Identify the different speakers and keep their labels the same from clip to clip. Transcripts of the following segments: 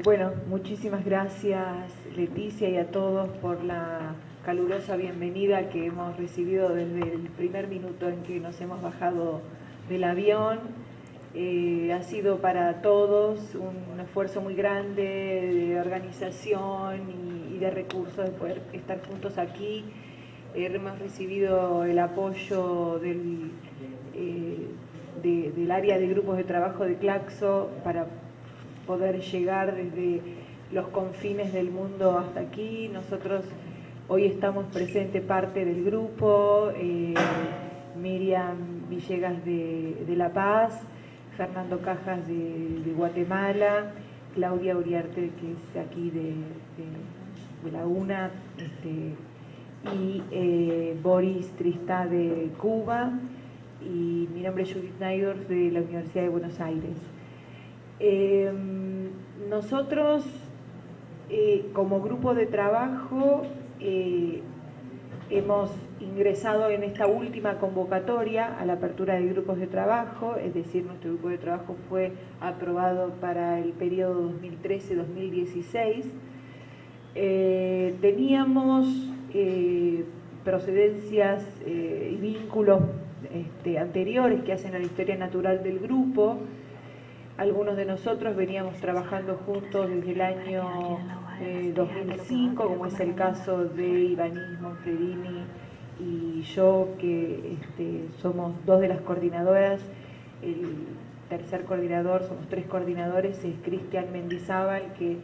Speaker 1: Bueno, muchísimas gracias Leticia y a todos por la calurosa bienvenida que hemos recibido desde el primer minuto en que nos hemos bajado del avión. Ha sido para todos un esfuerzo muy grande de organización y de recursos de poder estar juntos aquí. Hemos recibido el apoyo del área de grupos de trabajo de Claxo para poder llegar desde los confines del mundo hasta aquí. Nosotros hoy estamos presente parte del grupo, Miriam Villegas de La Paz, Fernando Cajas de Guatemala, Claudia Uriarte, que es aquí de la UNA, y Boris Tristá de Cuba, y mi nombre es Judith Naidorf de la Universidad de Buenos Aires. Nosotros, como grupo de trabajo, hemos ingresado en esta última convocatoria a la apertura de grupos de trabajo, es decir, nuestro grupo de trabajo fue aprobado para el periodo 2013-2016. Teníamos procedencias y vínculos anteriores que hacen a la historia natural del grupo. Algunos de nosotros veníamos trabajando juntos desde el año 2005, como es el caso de Ivanis Monfredini y yo, que somos dos de las coordinadoras. El tercer coordinador, somos tres coordinadores, es Cristian Mendizábal, que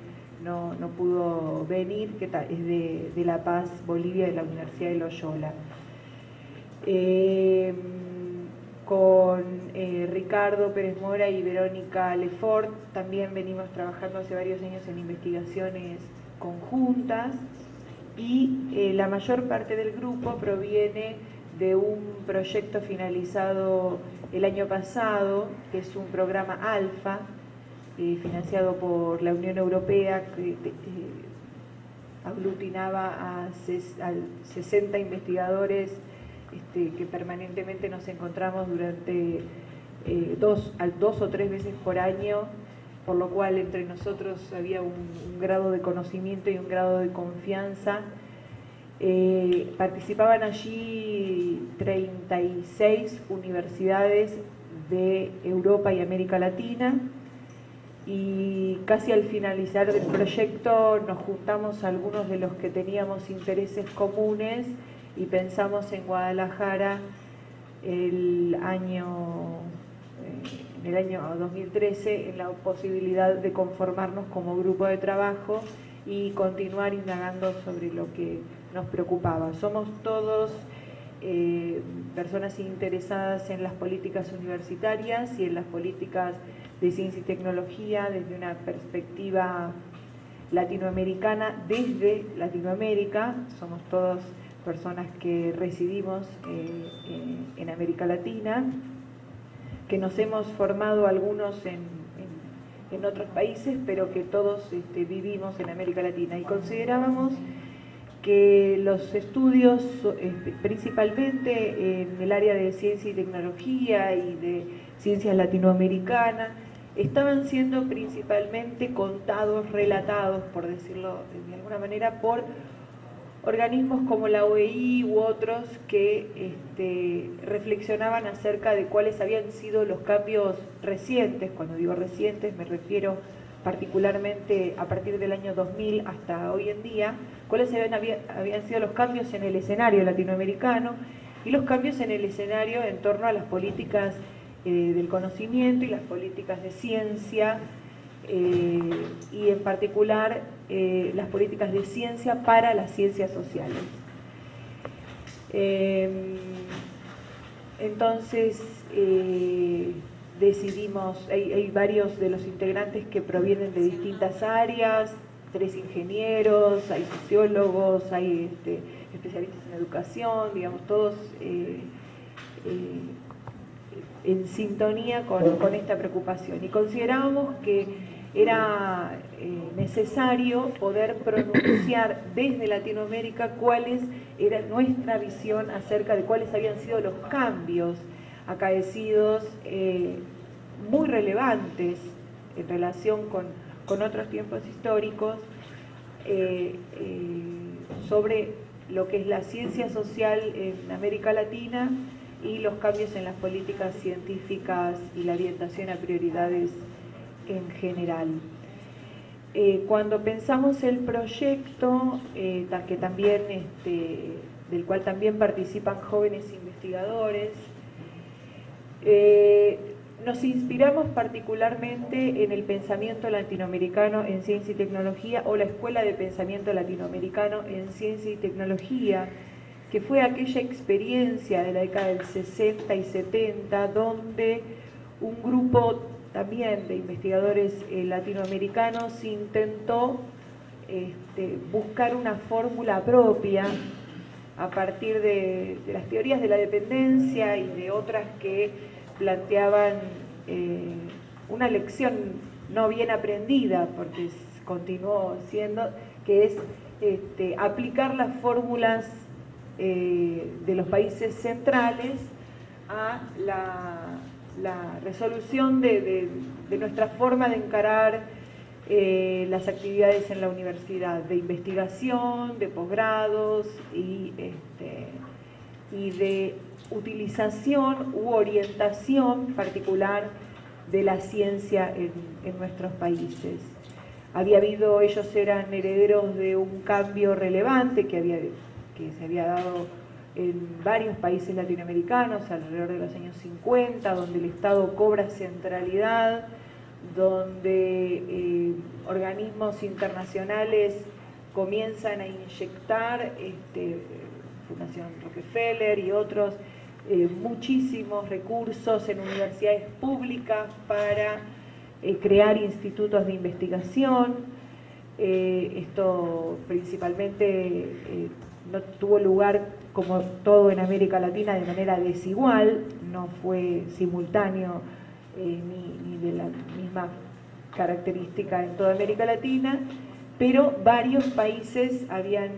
Speaker 1: no pudo venir, que es de La Paz, Bolivia, de la Universidad de Loyola. Con Ricardo Pérez Mora y Verónica Lefort también venimos trabajando hace varios años en investigaciones conjuntas, y la mayor parte del grupo proviene de un proyecto finalizado el año pasado, que es un programa ALFA, financiado por la Unión Europea, que aglutinaba a 60 investigadores que permanentemente nos encontramos durante dos o tres veces por año, por lo cual entre nosotros había un grado de conocimiento y un grado de confianza. Participaban allí 36 universidades de Europa y América Latina, y casi al finalizar del proyecto nos juntamos algunos de los que teníamos intereses comunes y pensamos en Guadalajara en el año 2013 en la posibilidad de conformarnos como grupo de trabajo y continuar indagando sobre lo que nos preocupaba. Somos todos personas interesadas en las políticas universitarias y en las políticas de ciencia y tecnología desde una perspectiva latinoamericana. Desde Latinoamérica somos todos personas que residimos en América Latina, que nos hemos formado algunos en otros países, pero que todos vivimos en América Latina, y considerábamos que los estudios, principalmente en el área de ciencia y tecnología y de ciencias latinoamericanas, estaban siendo principalmente contados, relatados, por decirlo de alguna manera, por organismos como la OEI u otros que reflexionaban acerca de cuáles habían sido los cambios recientes. Cuando digo recientes me refiero particularmente a partir del año 2000 hasta hoy en día, cuáles habían sido los cambios en el escenario latinoamericano y los cambios en el escenario en torno a las políticas del conocimiento y las políticas de ciencia, y en particular las políticas de ciencia para las ciencias sociales. Entonces decidimos, hay varios de los integrantes que provienen de distintas áreas, 3 ingenieros, hay sociólogos, hay especialistas en educación, digamos, todos en sintonía con esta preocupación, y considerábamos que era necesario poder pronunciar desde Latinoamérica cuáles era nuestra visión acerca de cuáles habían sido los cambios acaecidos muy relevantes en relación con otros tiempos históricos sobre lo que es la ciencia social en América Latina y los cambios en las políticas científicas y la orientación a prioridades en general. Cuando pensamos el proyecto, que también, del cual también participan jóvenes investigadores, nos inspiramos particularmente en el pensamiento latinoamericano en ciencia y tecnología, o la Escuela de Pensamiento Latinoamericano en Ciencia y Tecnología, que fue aquella experiencia de la década del 60 y 70, donde un grupo también de investigadores latinoamericanos intentó buscar una fórmula propia a partir de las teorías de la dependencia y de otras que planteaban una lección no bien aprendida, porque continuó siendo, que es aplicar las fórmulas de los países centrales a la resolución de nuestra forma de encarar las actividades en la universidad, de investigación, de posgrados y de utilización u orientación particular de la ciencia en nuestros países. Ellos eran herederos de un cambio relevante que se había dado en varios países latinoamericanos alrededor de los años 50, donde el Estado cobra centralidad, donde organismos internacionales comienzan a inyectar, Fundación Rockefeller y otros, muchísimos recursos en universidades públicas para crear institutos de investigación. Esto principalmente no tuvo lugar, como todo en América Latina, de manera desigual, no fue simultáneo ni de la misma característica en toda América Latina, pero varios países habían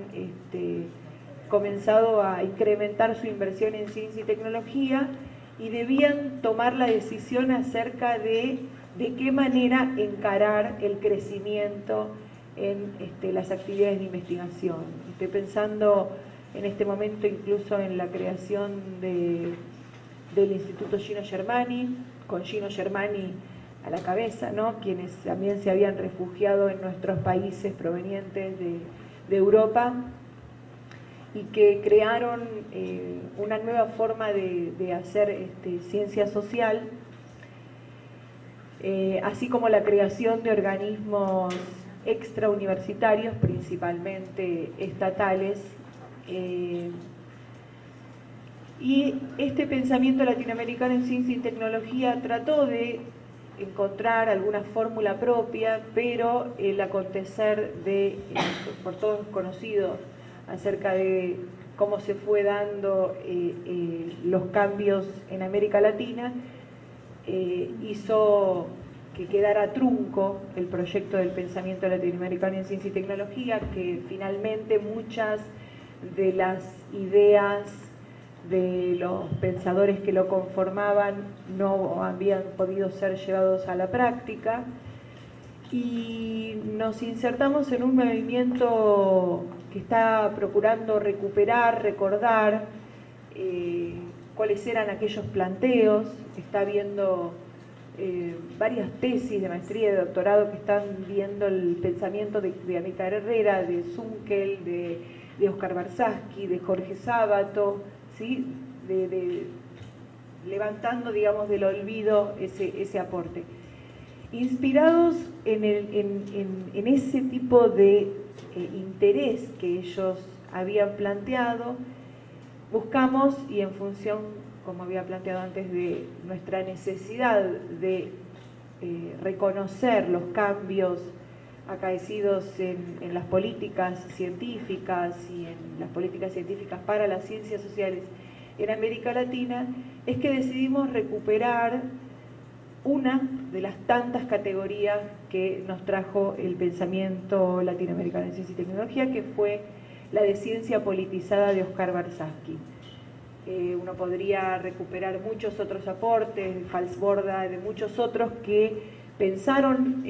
Speaker 1: comenzado a incrementar su inversión en ciencia y tecnología y debían tomar la decisión acerca de qué manera encarar el crecimiento en las actividades de investigación. Estoy pensando en este momento incluso en la creación del Instituto Gino Germani, con Gino Germani a la cabeza, ¿no?, quienes también se habían refugiado en nuestros países provenientes de Europa, y que crearon una nueva forma de hacer ciencia social, así como la creación de organismos extrauniversitarios, principalmente estatales. Y este pensamiento latinoamericano en ciencia y tecnología trató de encontrar alguna fórmula propia, pero el acontecer por todos conocido, acerca de cómo se fue dando los cambios en América Latina, hizo que quedara trunco el proyecto del pensamiento latinoamericano en ciencia y tecnología, que finalmente muchas de las ideas de los pensadores que lo conformaban no habían podido ser llevados a la práctica, y nos insertamos en un movimiento que está procurando recuperar, recordar cuáles eran aquellos planteos. Está viendo varias tesis de maestría y de doctorado que están viendo el pensamiento de Amílcar Herrera, de Zunkel, de Oscar Barsaski, de Jorge Sábato, ¿sí?, levantando, digamos, del olvido ese aporte. Inspirados en ese tipo de interés que ellos habían planteado, buscamos, y en función, como había planteado antes, de nuestra necesidad de reconocer los cambios acaecidos en las políticas científicas y en las políticas científicas para las ciencias sociales en América Latina, es que decidimos recuperar una de las tantas categorías que nos trajo el pensamiento latinoamericano en ciencia y tecnología, que fue la de ciencia politizada de Oscar Barsaski. Uno podría recuperar muchos otros aportes, de Falsborda, de muchos otros que pensaron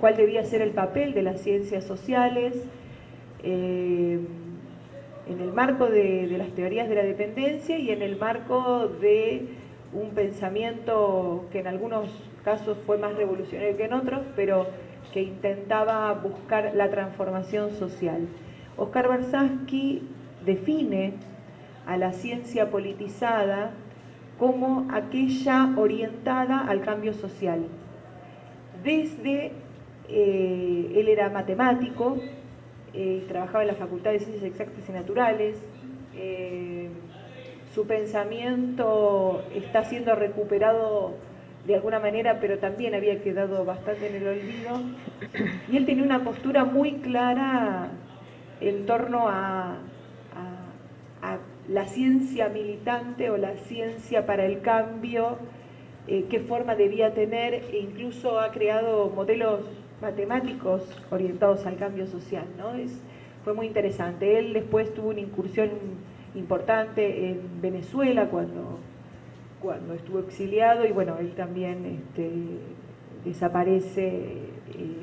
Speaker 1: cuál debía ser el papel de las ciencias sociales en el marco de las teorías de la dependencia y en el marco de un pensamiento que en algunos casos fue más revolucionario que en otros, pero que intentaba buscar la transformación social. Oscar Barsansky define a la ciencia politizada como aquella orientada al cambio social. Desde, él era matemático, trabajaba en la Facultad de Ciencias Exactas y Naturales, su pensamiento está siendo recuperado de alguna manera, pero también había quedado bastante en el olvido, y él tenía una postura muy clara en torno a la ciencia militante o la ciencia para el cambio, qué forma debía tener, e incluso ha creado modelos matemáticos orientados al cambio social, ¿no? Fue muy interesante. Él después tuvo una incursión importante en Venezuela cuando estuvo exiliado, y bueno, él también desaparece y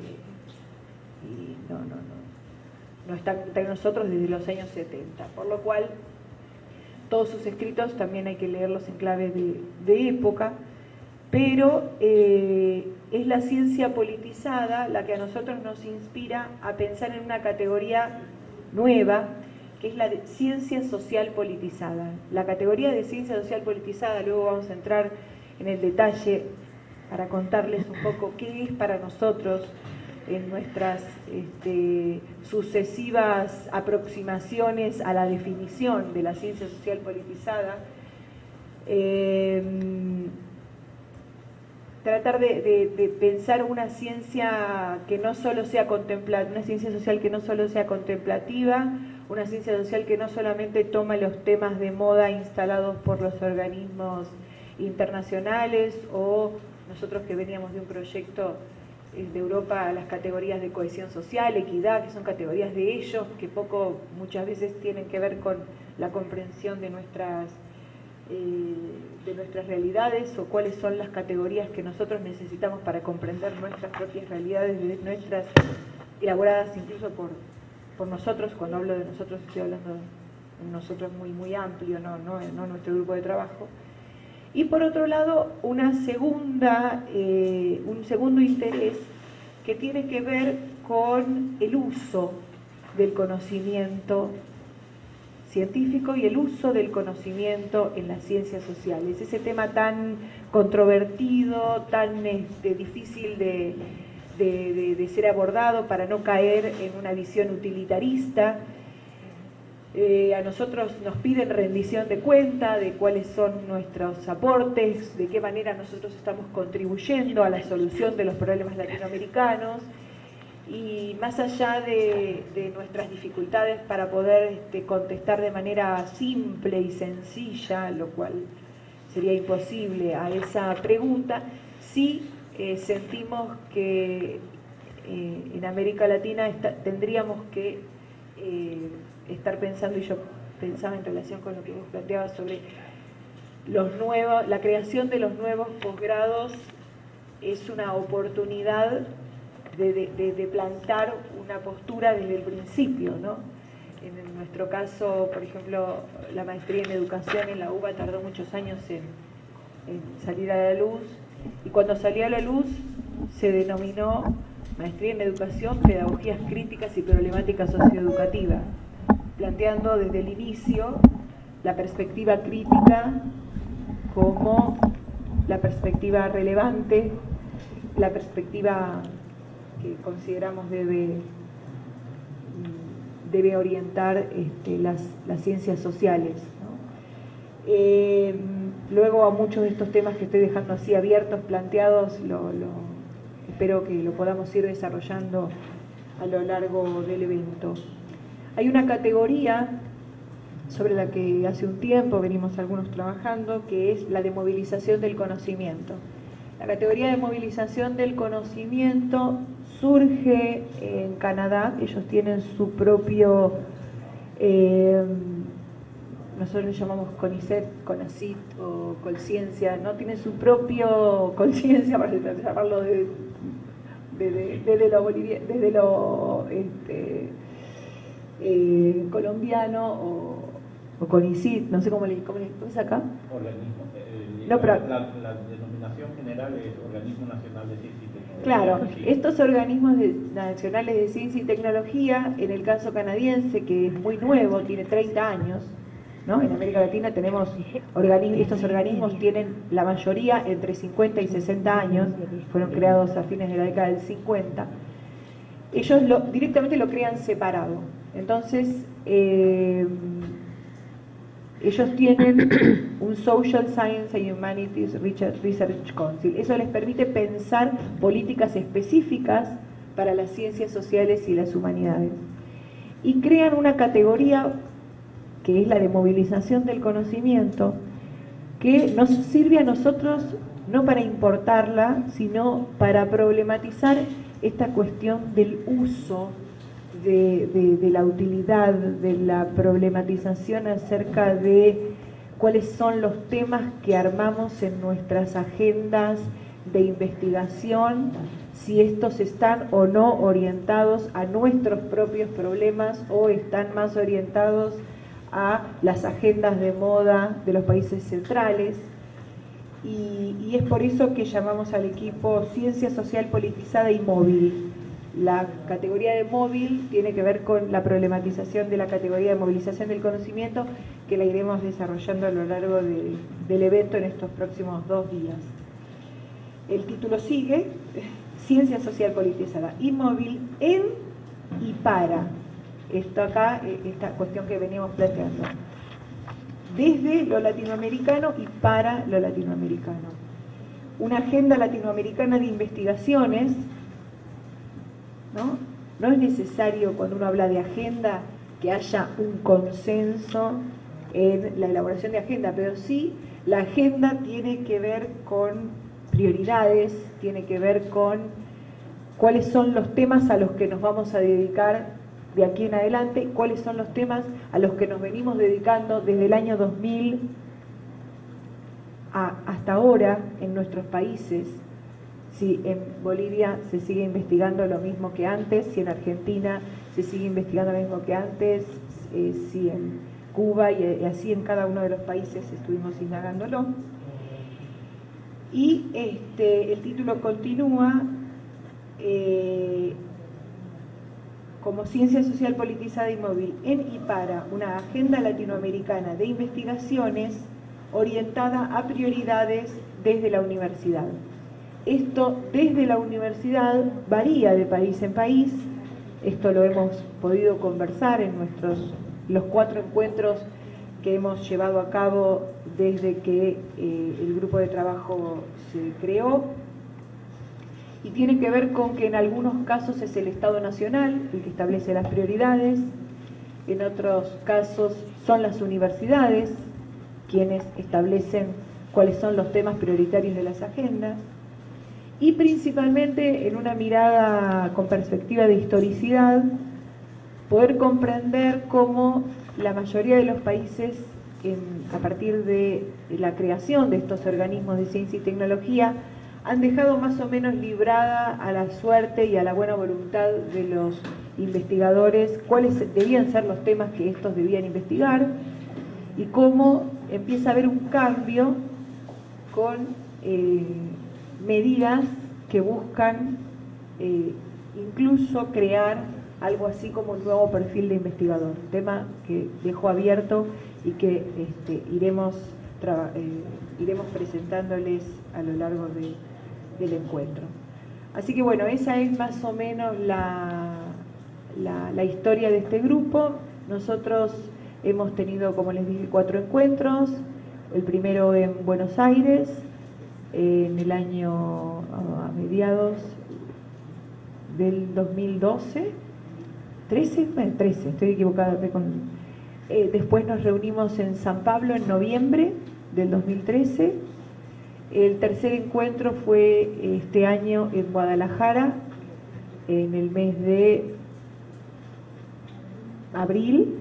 Speaker 1: no está entre nosotros desde los años 70, por lo cual todos sus escritos también hay que leerlos en clave de época, pero es la ciencia politizada la que a nosotros nos inspira a pensar en una categoría nueva, que es la de ciencia social politizada. La categoría de ciencia social politizada, luego vamos a entrar en el detalle para contarles un poco qué es para nosotros en nuestras sucesivas aproximaciones a la definición de la ciencia social politizada. Tratar de pensar una ciencia que no solo sea contemplativa, una ciencia social que no solo sea contemplativa, una ciencia social que no solamente toma los temas de moda instalados por los organismos internacionales, o nosotros que veníamos de un proyecto de Europa, las categorías de cohesión social, equidad, que son categorías de ellos, que muchas veces tienen que ver con la comprensión de nuestras realidades, o cuáles son las categorías que nosotros necesitamos para comprender nuestras propias realidades, nuestras elaboradas incluso por nosotros. Cuando hablo de nosotros estoy hablando de nosotros muy amplio, no nuestro grupo de trabajo. Y por otro lado, un segundo interés que tiene que ver con el uso del conocimiento científico y el uso del conocimiento en las ciencias sociales. Ese tema tan controvertido, tan difícil de ser abordado para no caer en una visión utilitarista. A nosotros nos piden rendición de cuenta de cuáles son nuestros aportes, de qué manera nosotros estamos contribuyendo a la solución de los problemas latinoamericanos, y más allá de nuestras dificultades para poder contestar de manera simple y sencilla, lo cual sería imposible, a esa pregunta, sí sentimos que en América Latina tendríamos que estar pensando, y yo pensaba en relación con lo que vos planteabas sobre la creación de los nuevos posgrados, es una oportunidad de plantar una postura desde el principio, ¿no? En nuestro caso, por ejemplo, la maestría en educación en la UBA tardó muchos años en salir a la luz, y cuando salió a la luz se denominó maestría en educación, pedagogías críticas y problemática socioeducativa, planteando desde el inicio la perspectiva crítica como la perspectiva relevante, la perspectiva que consideramos debe orientar las ciencias sociales, ¿no? Luego, a muchos de estos temas que estoy dejando así abiertos, planteados, espero que lo podamos ir desarrollando a lo largo del evento. Hay una categoría sobre la que hace un tiempo venimos algunos trabajando, que es la de movilización del conocimiento. La categoría de movilización del conocimiento surge en Canadá. Ellos tienen su propio, nosotros le llamamos CONICET, CONACYT o Colciencia, ¿no? Tienen su propio Colciencia, para llamarlo desde lo colombiano o CONICYT, no sé cómo es acá.
Speaker 2: Organismo.
Speaker 1: No, pero,
Speaker 2: la denominación general es Organismo Nacional de Ciencia y Tecnología.
Speaker 1: Claro,
Speaker 2: Sí.
Speaker 1: estos organismos nacionales de ciencia y tecnología, en el caso canadiense, que es muy nuevo, tiene 30 años, ¿no? En América Latina tenemos estos organismos, tienen la mayoría entre 50 y 60 años, fueron creados a fines de la década del 50. Ellos directamente lo crean separado. Entonces, ellos tienen un Social Science and Humanities Research Council. Eso les permite pensar políticas específicas para las ciencias sociales y las humanidades. Y crean una categoría que es la de movilización del conocimiento, que nos sirve a nosotros no para importarla, sino para problematizar esta cuestión del uso, de la utilidad, de la problematización acerca de cuáles son los temas que armamos en nuestras agendas de investigación, si estos están o no orientados a nuestros propios problemas o están más orientados a las agendas de moda de los países centrales. Y es por eso que llamamos al equipo Ciencia Social Politizada y Móvil. La categoría de móvil tiene que ver con la problematización de la categoría de movilización del conocimiento, que la iremos desarrollando a lo largo del evento en estos próximos 2 días. El título sigue: Ciencia Social Politizada y Móvil en y para. Esto acá, esta cuestión que venimos planteando. Desde lo latinoamericano y para lo latinoamericano. Una agenda latinoamericana de investigaciones, ¿no? No es necesario, cuando uno habla de agenda, que haya un consenso en la elaboración de agenda, pero sí la agenda tiene que ver con prioridades, tiene que ver con cuáles son los temas a los que nos vamos a dedicar de aquí en adelante, cuáles son los temas a los que nos venimos dedicando desde el año 2000 hasta ahora en nuestros países. Si en Bolivia se sigue investigando lo mismo que antes, si en Argentina se sigue investigando lo mismo que antes, si en Cuba y así en cada uno de los países estuvimos indagándolo. Y el título continúa como Ciencia Social Politizada y Móvil en y para una agenda latinoamericana de investigaciones orientada a prioridades desde la universidad. Esto desde la universidad varía de país en país. Esto lo hemos podido conversar en los 4 encuentros que hemos llevado a cabo desde que el grupo de trabajo se creó. Y tiene que ver con que en algunos casos es el Estado Nacional el que establece las prioridades, en otros casos son las universidades quienes establecen cuáles son los temas prioritarios de las agendas, y principalmente en una mirada con perspectiva de historicidad, poder comprender cómo la mayoría de los países, a partir de la creación de estos organismos de ciencia y tecnología, han dejado más o menos librada a la suerte y a la buena voluntad de los investigadores cuáles debían ser los temas que estos debían investigar, y cómo empieza a haber un cambio con medidas que buscan incluso crear algo así como un nuevo perfil de investigador, tema que dejo abierto y que iremos presentándoles a lo largo del encuentro. Así que bueno, esa es más o menos la historia de este grupo. Nosotros hemos tenido, como les dije, 4 encuentros. El primero en Buenos Aires, en el año a mediados del 2012, 13, estoy equivocada. Después nos reunimos en San Pablo en noviembre del 2013. El tercer encuentro fue este año en Guadalajara, en el mes de abril,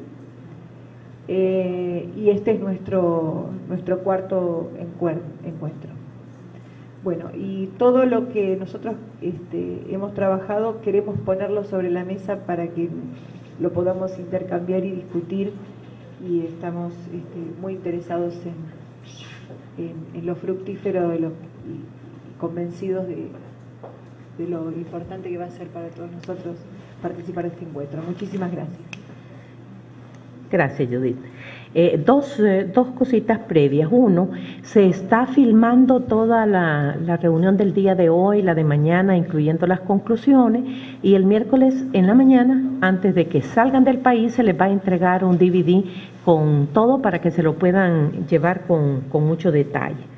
Speaker 1: y este es nuestro 4.º encuentro. Bueno, y todo lo que nosotros hemos trabajado queremos ponerlo sobre la mesa para que lo podamos intercambiar y discutir, y estamos muy interesados en lo fructífero y convencidos de lo importante que va a ser para todos nosotros participar de este encuentro. Muchísimas gracias.
Speaker 3: Gracias, Judith. Dos cositas previas. Uno, se está filmando toda la reunión del día de hoy, la de mañana, incluyendo las conclusiones, y el miércoles en la mañana, antes de que salgan del país, se les va a entregar un DVD con todo para que se lo puedan llevar con mucho detalle.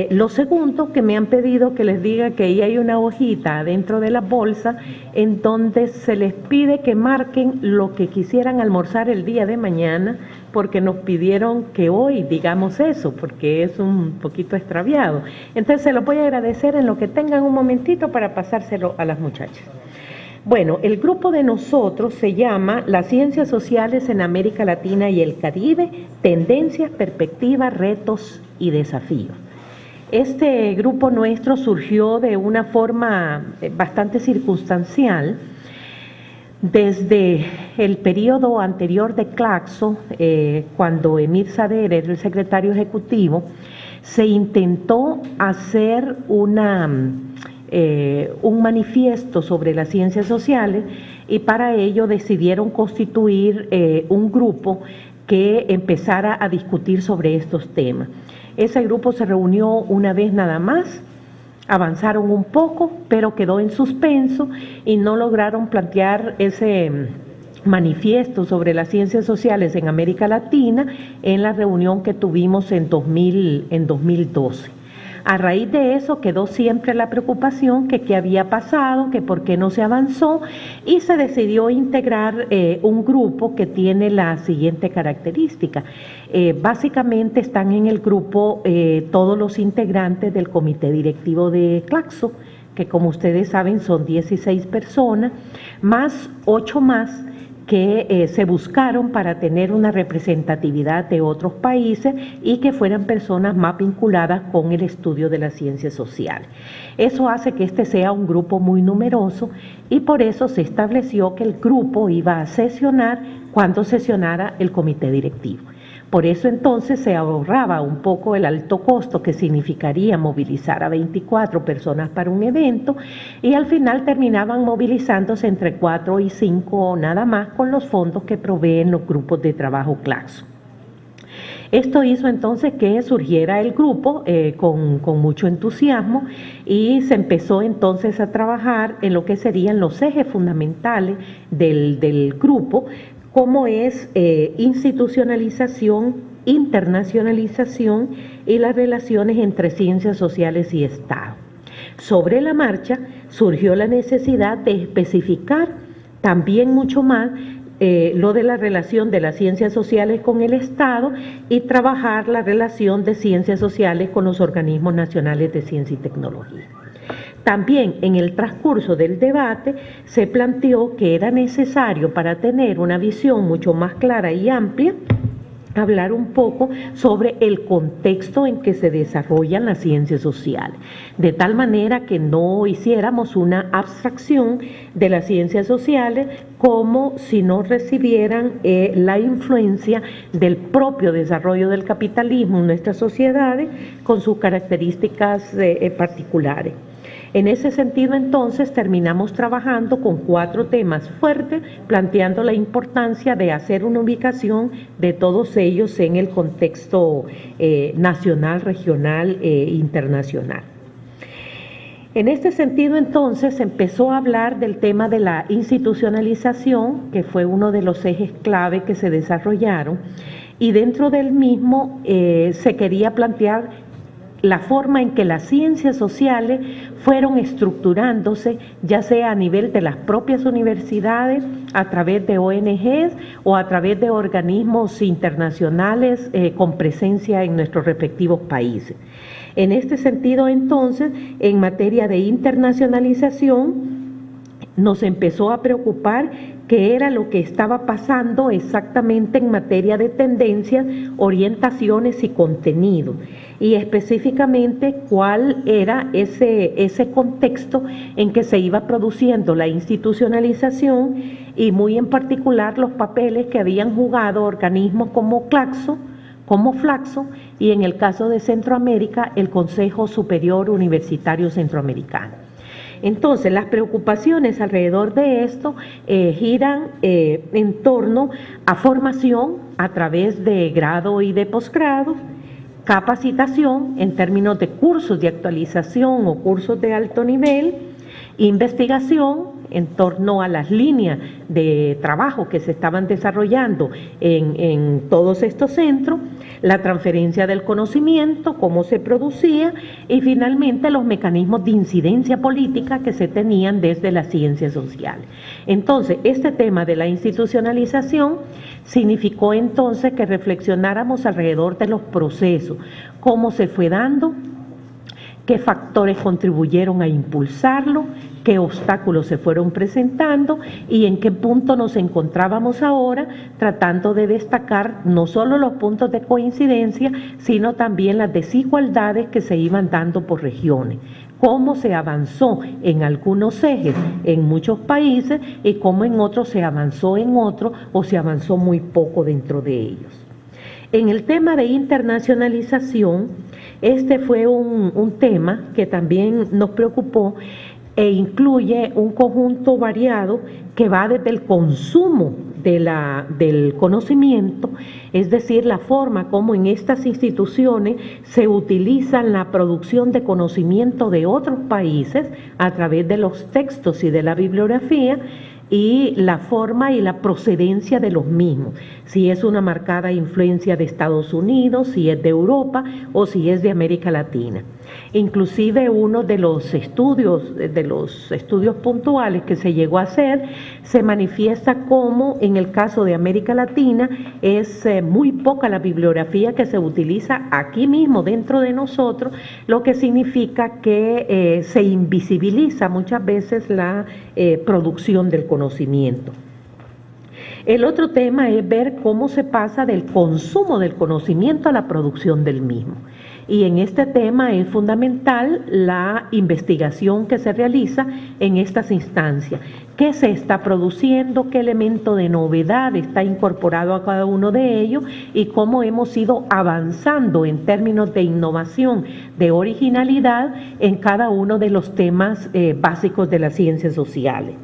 Speaker 3: Lo segundo, que me han pedido que les diga que ahí hay una hojita dentro de la bolsa en donde se les pide que marquen lo que quisieran almorzar el día de mañana, porque nos pidieron que hoy digamos eso, porque es un poquito extraviado. Entonces se lo voy a agradecer en lo que tengan un momentito para pasárselo a las muchachas. Bueno, el grupo de nosotros se llama Las Ciencias Sociales en América Latina y el Caribe, Tendencias, Perspectivas, Retos y Desafíos. Este grupo nuestro surgió de una forma bastante circunstancial. Desde el periodo anterior de Claxo, cuando Emir Sader era el secretario ejecutivo, se intentó hacer un manifiesto sobre las ciencias sociales, y para ello decidieron constituir un grupo que empezara a discutir sobre estos temas. Ese grupo se reunió una vez nada más, avanzaron un poco, pero quedó en suspenso y no lograron plantear ese manifiesto sobre las ciencias sociales en América Latina en la reunión que tuvimos en 2012. A raíz de eso quedó siempre la preocupación que qué había pasado, que por qué no se avanzó, y se decidió integrar un grupo que tiene la siguiente característica. Básicamente están en el grupo todos los integrantes del comité directivo de Claxo, que como ustedes saben son 16 personas, más 8 más que se buscaron para tener una representatividad de otros países y que fueran personas más vinculadas con el estudio de las ciencias sociales. Eso hace que este sea un grupo muy numeroso, y por eso se estableció que el grupo iba a sesionar cuando sesionara el comité directivo. Por eso entonces se ahorraba un poco el alto costo que significaría movilizar a 24 personas para un evento, y al final terminaban movilizándose entre 4 y 5 nada más con los fondos que proveen los grupos de trabajo Claxo. Esto hizo entonces que surgiera el grupo con mucho entusiasmo, y se empezó entonces a trabajar en lo que serían los ejes fundamentales del grupo, como es institucionalización, internacionalización y las relaciones entre ciencias sociales y Estado. Sobre la marcha surgió la necesidad de especificar también mucho más lo de la relación de las ciencias sociales con el Estado, y trabajar la relación de ciencias sociales con los organismos nacionales de ciencia y tecnología. También en el transcurso del debate se planteó que era necesario, para tener una visión mucho más clara y amplia, hablar un poco sobre el contexto en que se desarrollan las ciencias sociales, de tal manera que no hiciéramos una abstracción de las ciencias sociales como si no recibieran la influencia del propio desarrollo del capitalismo en nuestras sociedades con sus características particulares. En ese sentido, entonces, terminamos trabajando con 4 temas fuertes, planteando la importancia de hacer una ubicación de todos ellos en el contexto nacional, regional e internacional. En este sentido, entonces, se empezó a hablar del tema de la institucionalización, que fue uno de los ejes clave que se desarrollaron, y dentro del mismo se quería plantear la forma en que las ciencias sociales fueron estructurándose, ya sea a nivel de las propias universidades, a través de ONGs o a través de organismos internacionales con presencia en nuestros respectivos países. En este sentido, entonces, en materia de internacionalización, nos empezó a preocupar qué era lo que estaba pasando exactamente en materia de tendencias, orientaciones y contenido, y específicamente cuál era ese contexto en que se iba produciendo la institucionalización y muy en particular los papeles que habían jugado organismos como Flaxo y en el caso de Centroamérica el Consejo Superior Universitario Centroamericano. Entonces, las preocupaciones alrededor de esto giran en torno a formación a través de grado y de posgrado, capacitación en términos de cursos de actualización o cursos de alto nivel, investigación en torno a las líneas de trabajo que se estaban desarrollando en todos estos centros, la transferencia del conocimiento, cómo se producía y finalmente los mecanismos de incidencia política que se tenían desde las ciencias sociales. Entonces, este tema de la institucionalización significó entonces que reflexionáramos alrededor de los procesos, cómo se fue dando, qué factores contribuyeron a impulsarlo, qué obstáculos se fueron presentando y en qué punto nos encontrábamos ahora, tratando de destacar no solo los puntos de coincidencia, sino también las desigualdades que se iban dando por regiones, cómo se avanzó en algunos ejes en muchos países y cómo en otros se avanzó en otros o se avanzó muy poco dentro de ellos. En el tema de internacionalización, este fue un tema que también nos preocupó e incluye un conjunto variado que va desde el consumo del conocimiento, es decir, la forma como en estas instituciones se utiliza la producción de conocimiento de otros países a través de los textos y de la bibliografía, y la forma y la procedencia de los mismos, si es una marcada influencia de Estados Unidos, si es de Europa o si es de América Latina. Inclusive uno de los estudios puntuales que se llegó a hacer se manifiesta como en el caso de América Latina es muy poca la bibliografía que se utiliza aquí mismo dentro de nosotros, lo que significa que se invisibiliza muchas veces la producción del conocimiento. El otro tema es ver cómo se pasa del consumo del conocimiento a la producción del mismo. Y en este tema es fundamental la investigación que se realiza en estas instancias. ¿Qué se está produciendo? ¿Qué elemento de novedad está incorporado a cada uno de ellos? Y cómo hemos ido avanzando en términos de innovación, de originalidad en cada uno de los temas básicos de las ciencias sociales.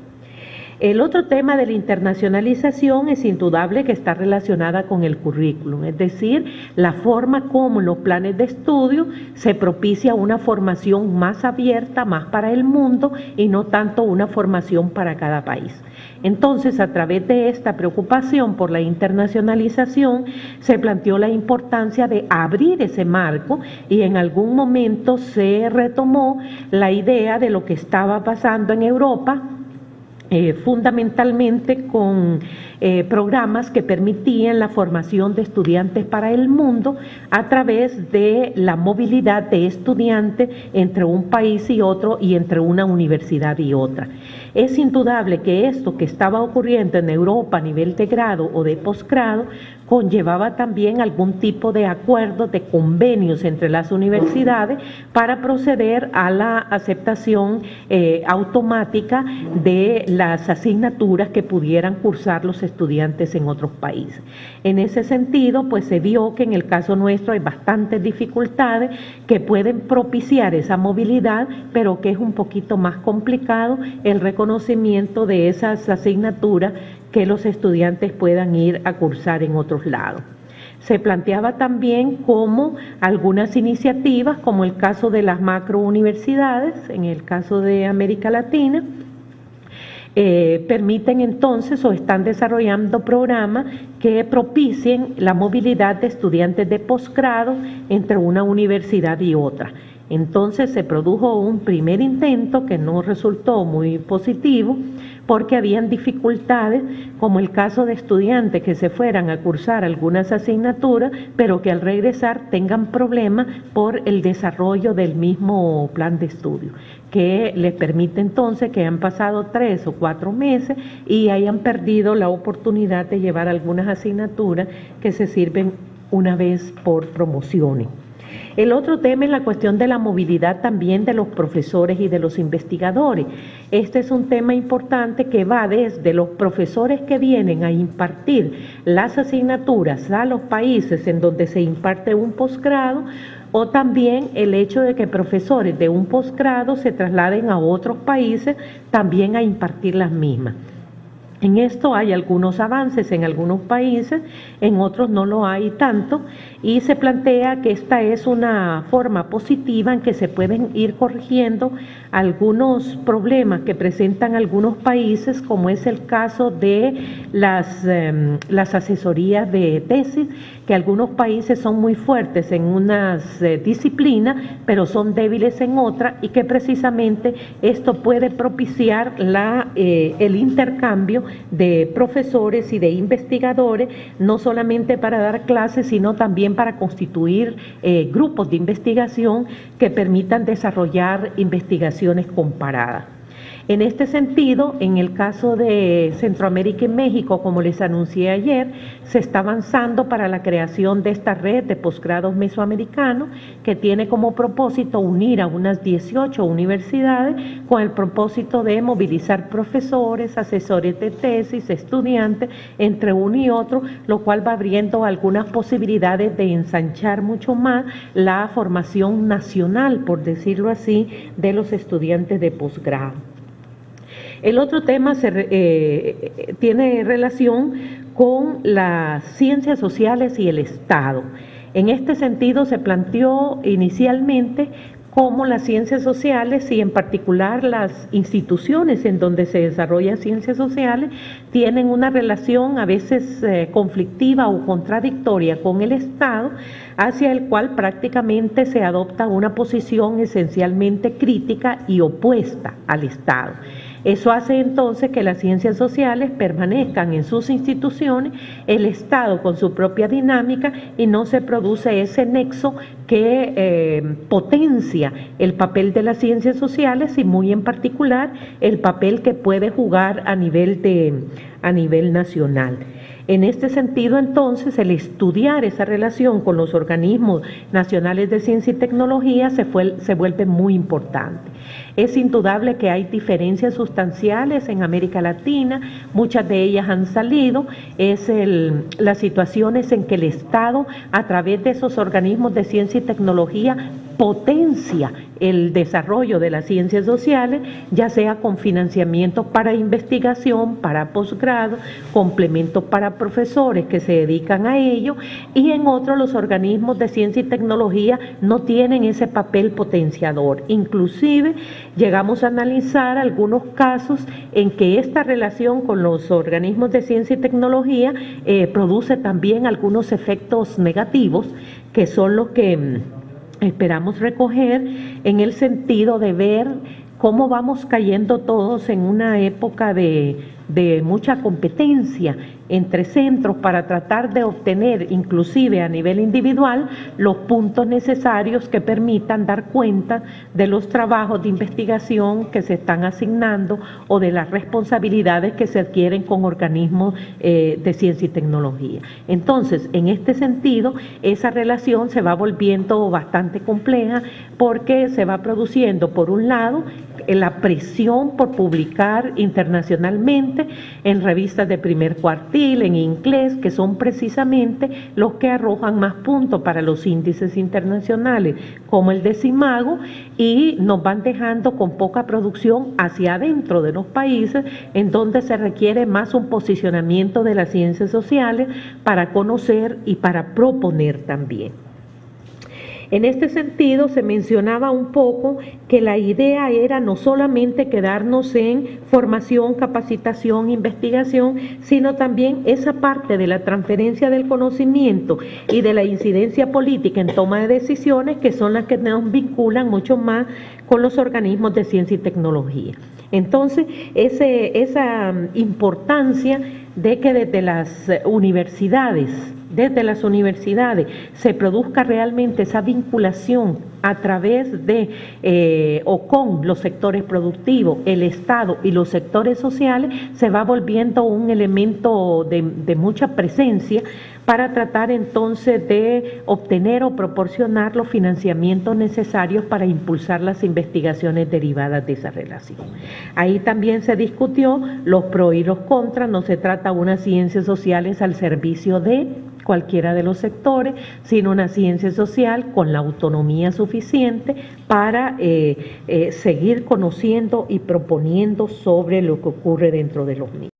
Speaker 3: El otro tema de la internacionalización es indudable que está relacionada con el currículum, es decir, la forma como en los planes de estudio se propicia una formación más abierta, más para el mundo y no tanto una formación para cada país. Entonces, a través de esta preocupación por la internacionalización, se planteó la importancia de abrir ese marco y en algún momento se retomó la idea de lo que estaba pasando en Europa, fundamentalmente con programas que permitían la formación de estudiantes para el mundo a través de la movilidad de estudiantes entre un país y otro y entre una universidad y otra. Es indudable que esto que estaba ocurriendo en Europa a nivel de grado o de posgrado conllevaba también algún tipo de acuerdos, de convenios entre las universidades para proceder a la aceptación automática de las asignaturas que pudieran cursar los estudiantes en otros países. En ese sentido, pues se vio que en el caso nuestro hay bastantes dificultades que pueden propiciar esa movilidad, pero que es un poquito más complicado el reconocimiento de esas asignaturas que los estudiantes puedan ir a cursar en otros lados. Se planteaba también cómo algunas iniciativas, como el caso de las macrouniversidades, en el caso de América Latina, permiten entonces o están desarrollando programas que propicien la movilidad de estudiantes de posgrado entre una universidad y otra. Entonces se produjo un primer intento que no resultó muy positivo porque habían dificultades, como el caso de estudiantes que se fueran a cursar algunas asignaturas, pero que al regresar tengan problemas por el desarrollo del mismo plan de estudio, que les permite entonces que han pasado 3 o 4 meses y hayan perdido la oportunidad de llevar algunas asignaturas que se sirven una vez por promociones. El otro tema es la cuestión de la movilidad también de los profesores y de los investigadores. Este es un tema importante que va desde los profesores que vienen a impartir las asignaturas a los países en donde se imparte un posgrado, o también el hecho de que profesores de un posgrado se trasladen a otros países también a impartir las mismas. En esto hay algunos avances en algunos países, en otros no lo hay tanto, y se plantea que esta es una forma positiva en que se pueden ir corrigiendo algunos problemas que presentan algunos países, como es el caso de las asesorías de tesis, que algunos países son muy fuertes en unas disciplinas, pero son débiles en otras, y que precisamente esto puede propiciar el intercambio de profesores y de investigadores, no solamente para dar clases, sino también para constituir grupos de investigación que permitan desarrollar investigaciones comparadas. En este sentido, en el caso de Centroamérica y México, como les anuncié ayer, se está avanzando para la creación de esta red de posgrados mesoamericanos que tiene como propósito unir a unas 18 universidades con el propósito de movilizar profesores, asesores de tesis, estudiantes, entre uno y otro, lo cual va abriendo algunas posibilidades de ensanchar mucho más la formación nacional, por decirlo así, de los estudiantes de posgrado. El otro tema tiene relación con las ciencias sociales y el Estado. En este sentido se planteó inicialmente cómo las ciencias sociales y en particular las instituciones en donde se desarrollan ciencias sociales tienen una relación a veces conflictiva o contradictoria con el Estado, hacia el cual prácticamente se adopta una posición esencialmente crítica y opuesta al Estado. Eso hace entonces que las ciencias sociales permanezcan en sus instituciones, el Estado con su propia dinámica, y no se produce ese nexo que potencia el papel de las ciencias sociales y muy en particular el papel que puede jugar a nivel nacional. En este sentido, entonces, el estudiar esa relación con los organismos nacionales de ciencia y tecnología se vuelve muy importante. Es indudable que hay diferencias sustanciales en América Latina, muchas de ellas han salido, las situaciones en que el Estado, a través de esos organismos de ciencia y tecnología, potencia el desarrollo de las ciencias sociales, ya sea con financiamiento para investigación, para posgrado, complementos para profesores que se dedican a ello, y en otros los organismos de ciencia y tecnología no tienen ese papel potenciador. Inclusive llegamos a analizar algunos casos en que esta relación con los organismos de ciencia y tecnología produce también algunos efectos negativos, que son los que esperamos recoger en el sentido de ver cómo vamos cayendo todos en una época de mucha competencia entre centros para tratar de obtener, inclusive a nivel individual, los puntos necesarios que permitan dar cuenta de los trabajos de investigación que se están asignando o de las responsabilidades que se adquieren con organismos de ciencia y tecnología. Entonces, en este sentido, esa relación se va volviendo bastante compleja porque se va produciendo, por un lado, la presión por publicar internacionalmente en revistas de primer cuartil, en inglés, que son precisamente los que arrojan más puntos para los índices internacionales, como el de CIMAGO, y nos van dejando con poca producción hacia adentro de los países, en donde se requiere más un posicionamiento de las ciencias sociales para conocer y para proponer también. En este sentido, se mencionaba un poco que la idea era no solamente quedarnos en formación, capacitación, investigación, sino también esa parte de la transferencia del conocimiento y de la incidencia política en toma de decisiones, que son las que nos vinculan mucho más con los organismos de ciencia y tecnología. Entonces, esa importancia de que desde las universidades se produzca realmente esa vinculación a través de o con los sectores productivos, el Estado y los sectores sociales, se va volviendo un elemento de mucha presencia para tratar entonces de obtener o proporcionar los financiamientos necesarios para impulsar las investigaciones derivadas de esa relación. Ahí también se discutió los pros y los contras. No se trata de unas ciencias sociales al servicio de cualquiera de los sectores, sino una ciencia social con la autonomía suficiente para seguir conociendo y proponiendo sobre lo que ocurre dentro de los mismos.